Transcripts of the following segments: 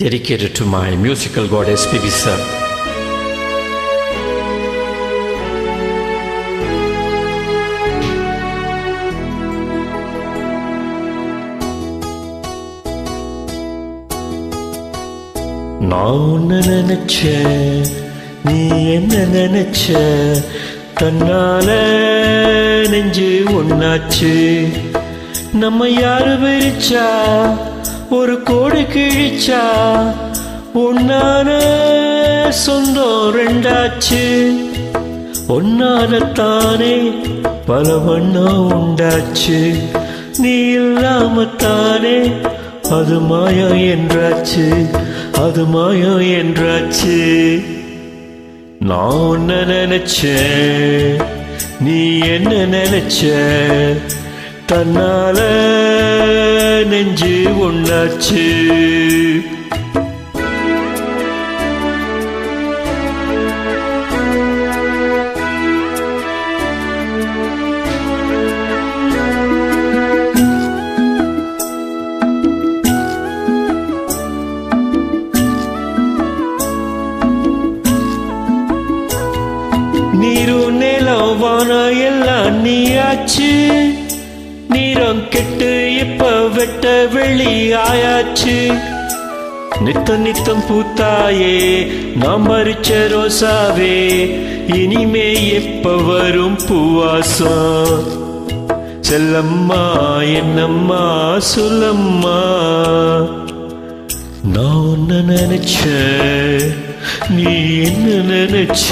dedicated to my musical god SPB sir. நான் உன்னை நினைச்சேன், நீ என்ன நினைச்ச, தன்னால நெஞ்சு ஒன்னாச்சு. நம்ம யாரு பிரிச்சா, ஒரு கோடு கிழிச்சா, ஒன்னான சொந்தம் ரெண்டாச்சு. ஒன்னாலத்தானே பல வண்ணம் உண்டாச்சு. நீ இல்லாமத்தானே அது மாயம் என்றாச்சு, அது மாயம் என்றாச்சு. நான் உன்னை நினைச்சேன், நீ என்ன நினைச்ச, தன்னால நெஞ்சு ஒன்னாச்சு. நீரும் நிலம் வானம் எல்லாம் நீயாச்சு. நீரம் கெட்டு இப்ப வெட்ட வெளி ஆயாச்சு. நித்தம் நித்தம் பூத்தாயே நாம் பறிச்ச ரோசாவே, இனிமே எப்ப வரும் பூவாசம்? செல்லம்மா என்னம்மா சொல்லம்மா. நான் உன்னை நினைச்சேன், நீ என்ன நினைச்ச,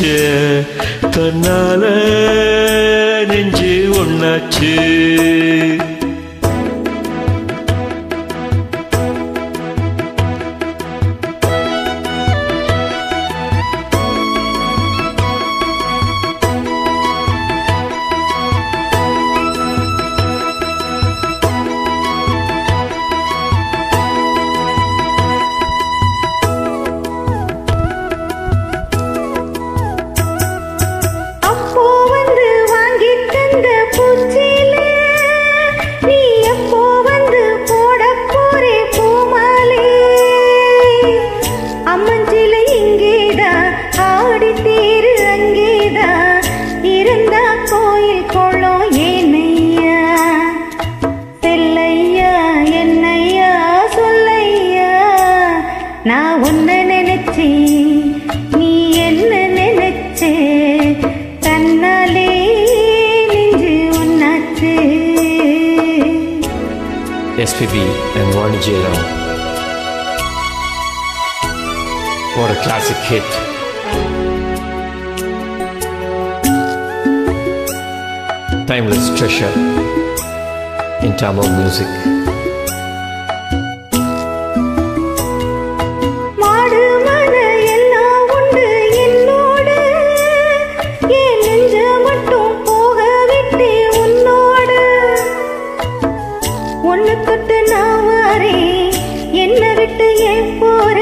தன்னால நெஞ்சு ஒன்னாச்சு. நான் உன்னை நினைச்சே, நீ என்ன நினைச்சே, தன்னாலே நெஞ்சு ஒன்னாச்சு. SPB and Vani Jairam. What a classic hit. Timeless treasure in Tamil music. ஒன்னு தொட்டு நான் வாரேன், என்ன விட்டு ஏன் போற,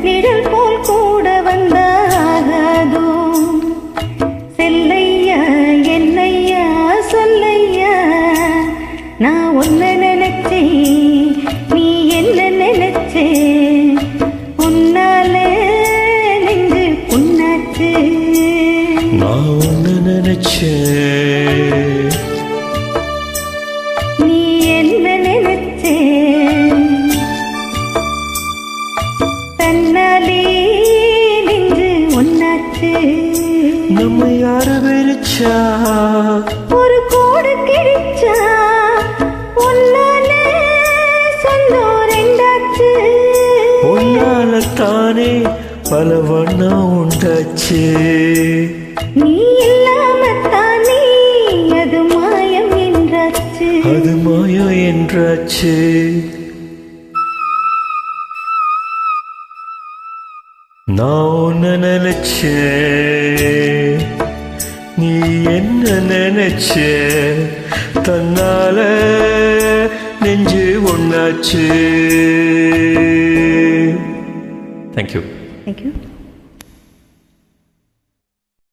நிழல் போல் கூட வந்தாகாதோ. செல்லையா என்னையா சொல்லையா, நான் உன்னை நினைச்சேன், நீ என்ன நினைச்சே, உன்னால நெஞ்சு புண்ணாச்சு. நான் உன்னை நினைச்சேன், தன்னாலே நெஞ்சு ஒன்னாச்சு. நம்ம யாரு பிரிச்சா, ஒரு கோடு கிழிச்சா, ஒன்னால சொந்தம் ரெண்டாச்சு. ஒன்னால தானே பல வண்ணம் உண்டாச்சு. நீ இல்லாமத்தானே அது மாயம் என்றாச்சு, அது மாயம் என்றாச்சு. நான் உன்னை நினைச்சேன், நீ என்ன நினைச்ச, தன்னால நெஞ்சு ஒன்னாச்சு. Thank you. Thank you.